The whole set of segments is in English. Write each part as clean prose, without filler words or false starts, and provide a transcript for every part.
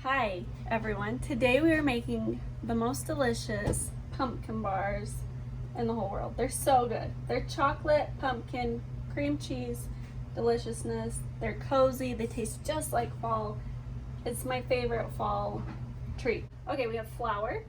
Hi everyone, today we are making the most delicious pumpkin bars in the whole world. They're so good. They're chocolate, pumpkin, cream cheese, deliciousness. They're cozy, they taste just like fall. It's my favorite fall treat. Okay, we have flour,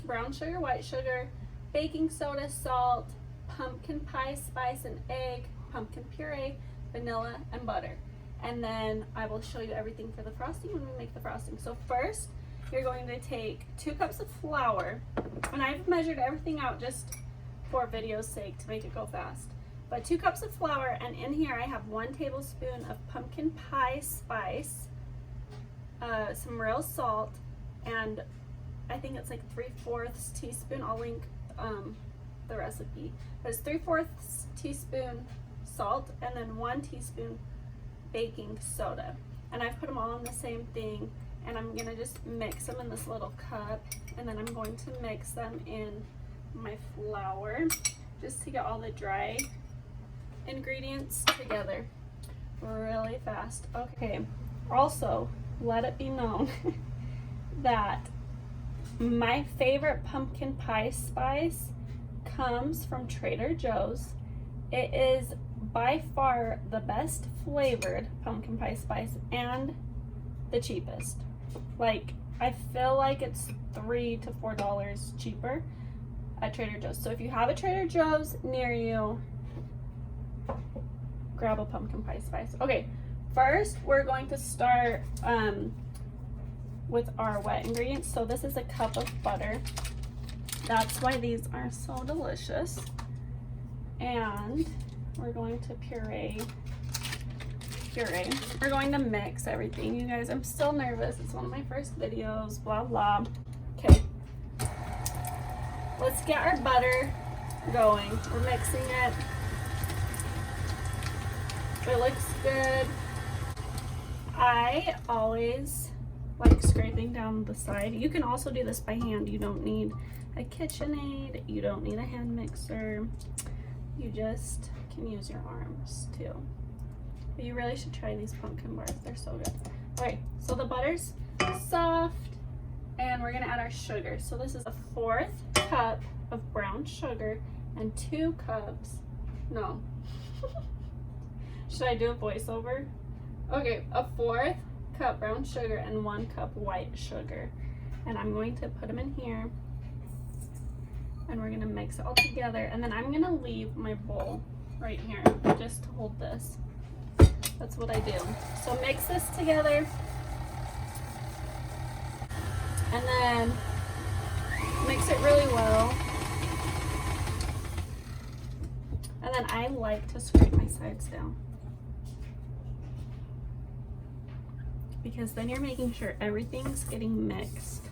brown sugar, white sugar, baking soda, salt, pumpkin pie spice and egg, pumpkin puree, vanilla, and butter. And then I will show you everything for the frosting when we make the frosting. So first, you're going to take 2 cups of flour, and I've measured everything out just for video's sake to make it go fast. But 2 cups of flour, and in here I have 1 tablespoon of pumpkin pie spice, some real salt, and I think it's like 3/4 teaspoon. I'll link the recipe. But it's 3/4 teaspoon salt, and then 1 teaspoon baking soda, and I've put them all in the same thing, and I'm gonna just mix them in this little cup, and then I'm going to mix them in my flour just to get all the dry ingredients together really fast. Okay, also let it be known that my favorite pumpkin pie spice comes from Trader Joe's. It is by far the best flavored pumpkin pie spice and the cheapest. Like, I feel like it's $3 to $4 cheaper at Trader Joe's. So if you have a Trader Joe's near you, grab a pumpkin pie spice. Okay, first we're going to start with our wet ingredients. So this is a cup of butter. That's why these are so delicious. And we're going to puree. We're going to mix everything, you guys. I'm still nervous. It's one of my first videos, blah, blah. Okay. Let's get our butter going. We're mixing it. It looks good. I always like scraping down the side. You can also do this by hand. You don't need a KitchenAid. You don't need a hand mixer. You just can use your arms too. But you really should try these pumpkin bars. They're so good. Okay, so the butter's soft, and we're gonna add our sugar. So this is a 1/4 cup of brown sugar and 2 cups, no. Should I do a voiceover? Okay, a 1/4 cup brown sugar and 1 cup white sugar. And I'm going to put them in here, and we're gonna mix it all together, and then I'm gonna leave my bowl right here just to hold this. That's what I do. So mix this together, and then mix it really well. And then I like to scrape my sides down, because then you're making sure everything's getting mixed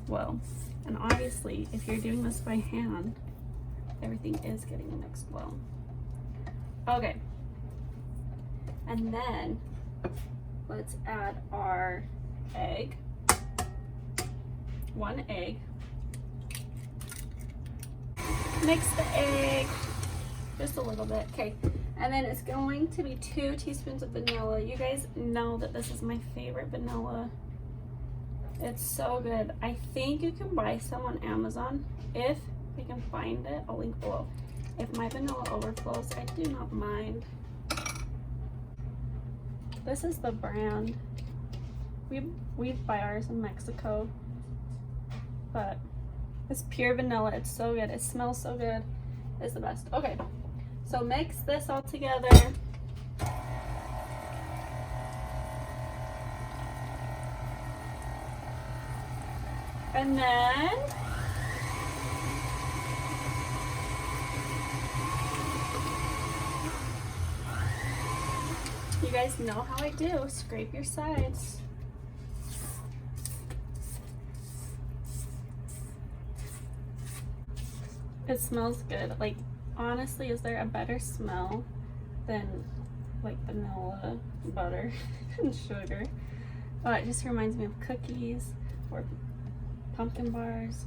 well. And obviously, if you're doing this by hand, everything is getting mixed well. Okay. And then let's add our egg. 1 egg. Mix the egg just a little bit. Okay. And then it's going to be 2 teaspoons of vanilla. You guys know that this is my favorite vanilla. It's so good. I think you can buy some on Amazon. If I can find it, I'll link below. If my vanilla overflows, I do not mind. This is the brand. We buy ours in Mexico. But it's pure vanilla. It's so good. It smells so good. It's the best. Okay, so mix this all together. And then you guys know how I do. Scrape your sides. It smells good. Like, honestly, is there a better smell than like vanilla, butter, and sugar? Oh, it just reminds me of cookies or pumpkin bars.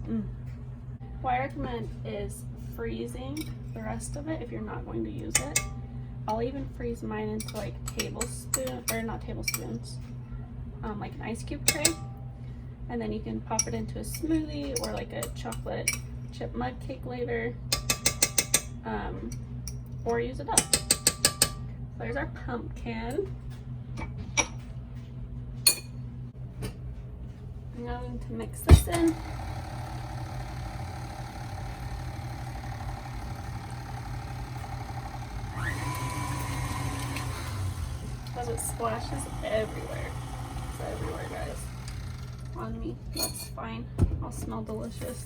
What I recommend is freezing the rest of it if you're not going to use it. I'll even freeze mine into like tablespoons, or not tablespoons, like an ice cube tray. And then you can pop it into a smoothie or like a chocolate chip mud cake later, or use it up. So there's our pumpkin. I'm going to mix this in. Because it splashes everywhere. It's everywhere, guys. On me. That's fine. I'll smell delicious.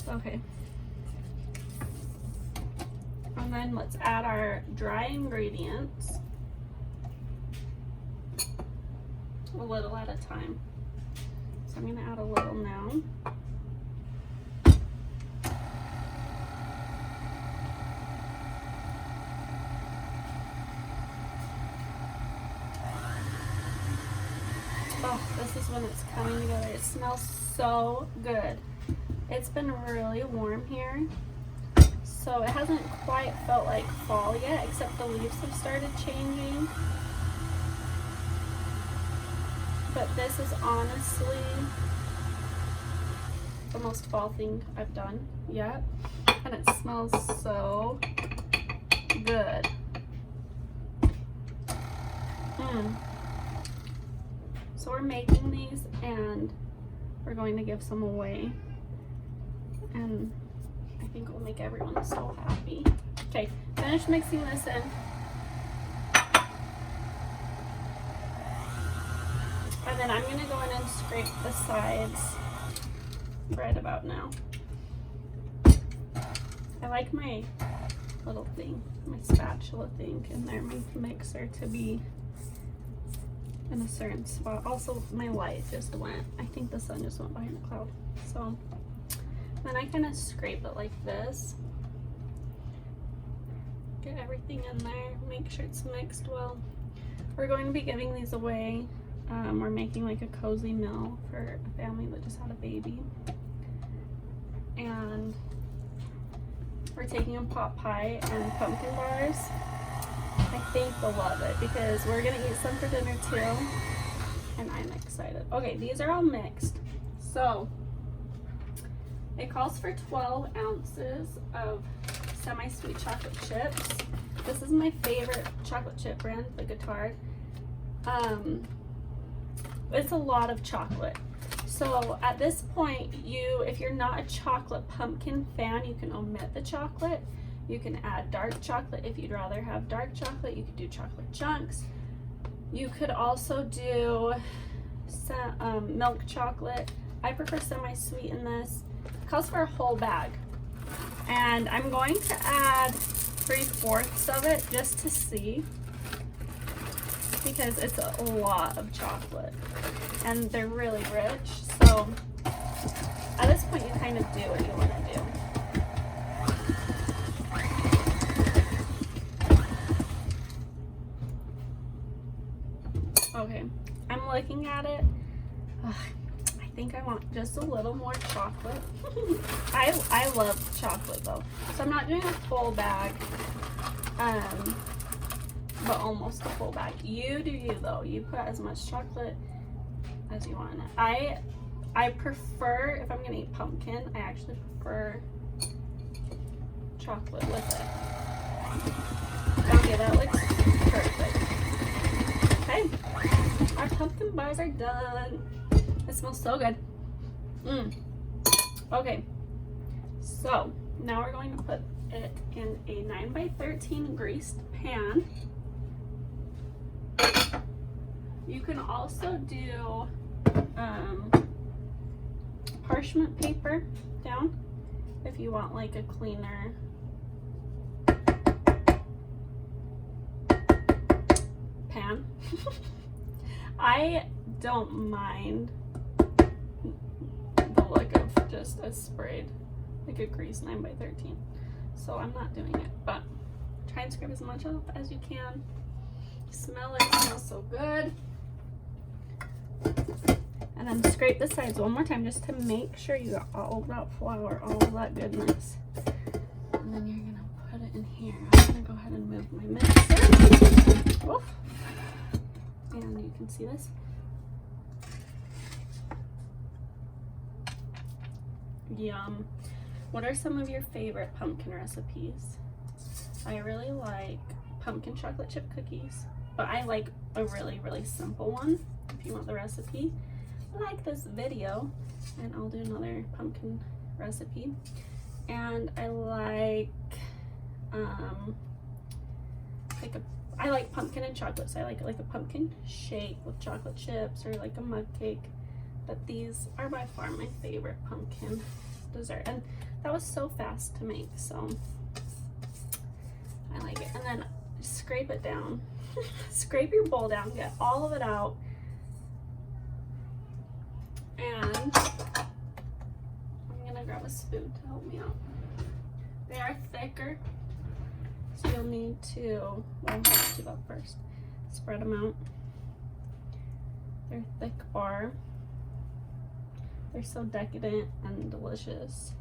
Okay. And then let's add our dry ingredients. A little at a time. So I'm going to add a little now. Oh, this is when it's coming together. It smells so good. It's been really warm here, so it hasn't quite felt like fall yet, except the leaves have started changing. But this is honestly the most fall thing I've done yet, and it smells so good. So we're making these and we're going to give some away, and I think it will make everyone so happy. Okay, finish mixing this in. And then I'm going to go in and scrape the sides right about now. I like my little thing, my spatula thing in there, my mixer, to be in a certain spot. Also, my light just went, I think the sun just went behind a cloud. So then I kind of scrape it like this. Get everything in there, make sure it's mixed well. We're going to be giving these away. We're making like a cozy meal for a family that just had a baby. And we're taking them pot pie and pumpkin bars. I think they'll love it because we're gonna eat some for dinner too, and I'm excited. Okay, these are all mixed. So it calls for 12 ounces of semi-sweet chocolate chips. This is my favorite chocolate chip brand, the Guitar. It's a lot of chocolate. So at this point, if you're not a chocolate pumpkin fan, you can omit the chocolate. You can add dark chocolate if you'd rather have dark chocolate. You could do chocolate chunks. You could also do milk chocolate. I prefer semi-sweet in this. It calls for a whole bag. And I'm going to add 3/4 of it just to see, because it's a lot of chocolate and they're really rich. So at this point, you kind of do what you want to do. Okay, I'm looking at it. I think I want just a little more chocolate. I love chocolate though, so I'm not doing a full bag, but almost a full bag. You do you though. You put as much chocolate as you want in it. I prefer, if I'm gonna eat pumpkin, I actually prefer chocolate with it. Okay, that looks perfect. Okay, our pumpkin bars are done. It smells so good. Okay, so now we're going to put it in a 9x13 greased pan. You can also do parchment paper down if you want like a cleaner pan. I don't mind the look of just a sprayed, like a grease 9x13. So I'm not doing it, but try and scrape as much off as you can. Smell it, it smells so good. And then scrape the sides one more time just to make sure you got all that flour, all of that goodness. And then you're gonna put it in here. I'm gonna go ahead and move my mixer. Oof. And you can see this. Yum. What are some of your favorite pumpkin recipes? I really like pumpkin chocolate chip cookies, but I like a really, really simple one. If you want the recipe, like this video, and I'll do another pumpkin recipe. And I like I like pumpkin and chocolate, so I like a pumpkin shake with chocolate chips or like a mug cake. But these are by far my favorite pumpkin dessert, and that was so fast to make, so I like it. And then scrape it down. Scrape your bowl down, get all of it out, and I'm gonna grab a spoon to help me out. They are thicker, so you'll need to, well, I'll have to do that first. Spread them out. They're thick bar. They're so decadent and delicious.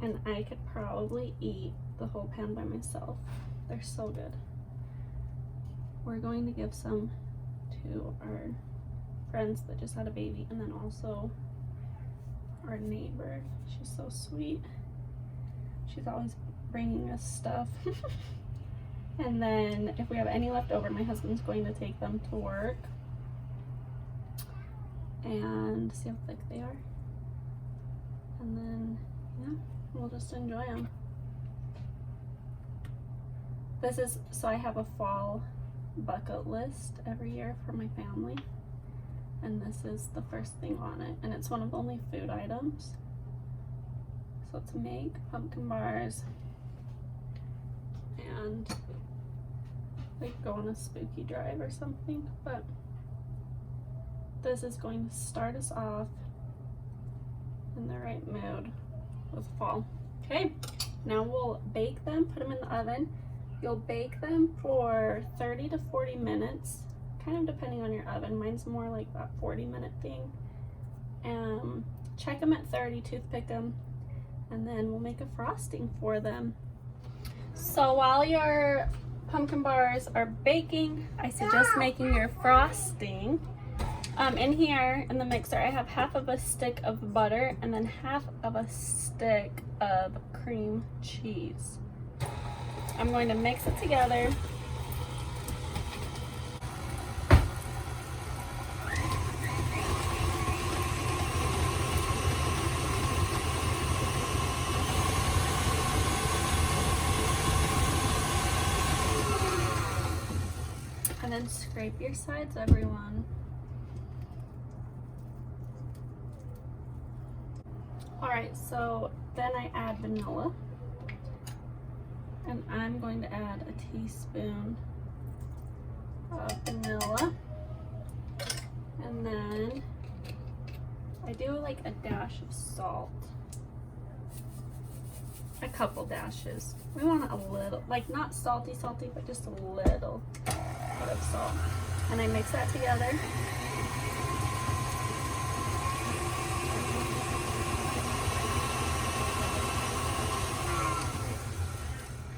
And I could probably eat the whole pan by myself. They're so good. We're going to give some to our friends that just had a baby, and then also our neighbor. She's so sweet. She's always bringing us stuff. And then if we have any left over, my husband's going to take them to work and see how thick they are. And then, yeah, we'll just enjoy them. This is, so I have a fall bucket list every year for my family, and this is the first thing on it, and it's one of the only food items. So to make pumpkin bars and like go on a spooky drive or something, but this is going to start us off in the right mood with fall. Okay, now we'll bake them, put them in the oven. You'll bake them for 30 to 40 minutes, kind of depending on your oven. Mine's more like that 40-minute thing. Check them at 30, toothpick them, and then we'll make a frosting for them. So while your pumpkin bars are baking, I suggest making your frosting. In here, in the mixer, I have half of a stick of butter and then half of a stick of cream cheese. I'm going to mix it together. And then scrape your sides, everyone. Alright, so then I add vanilla. And I'm going to add a teaspoon of vanilla. And then I do like a dash of salt. A couple dashes. We want a little, like not salty, but just a little bit of salt. And I mix that together.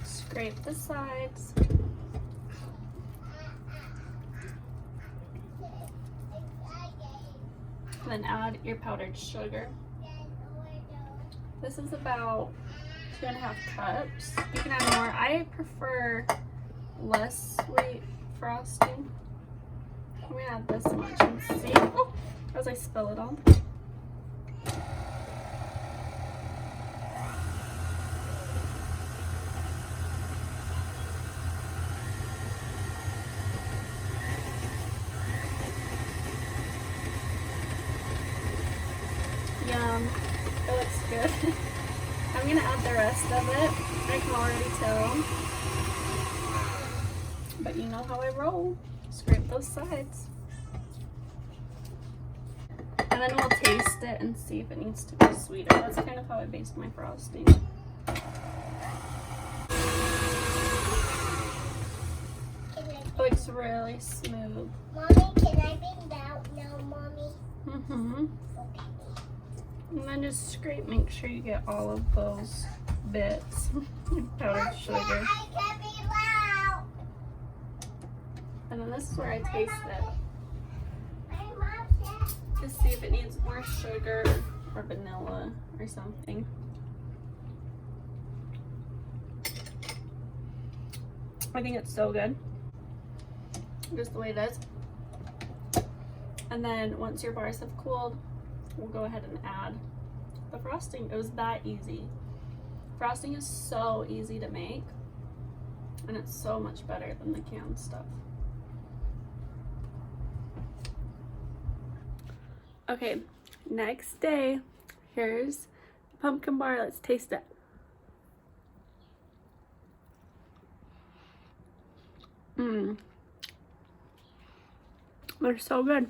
Scrape the sides. Then add your powdered sugar. This is about 2.5 cups. You can add more. I prefer less sweet frosting. I'm gonna add this much and see. Oh, as I spill it all. Yum. It looks good. I'm gonna add the rest of it. I can already tell. But you know how I roll. Scrape those sides. And then we'll taste it and see if it needs to be sweeter. That's kind of how I based my frosting. It looks really smooth. Mommy, can I bring that now, Mommy? Mm-hmm. Okay. And then just scrape, make sure you get all of those bits. Powdered sugar. I can be loud. And then this is where I taste it I'm upset. to see if it needs more sugar or vanilla or something. I think it's so good, just the way it is. And then once your bars have cooled, we'll go ahead and add the frosting. It was that easy. Frosting is so easy to make, and it's so much better than the canned stuff. Okay, next day, here's the pumpkin bar. Let's taste it. They're so good.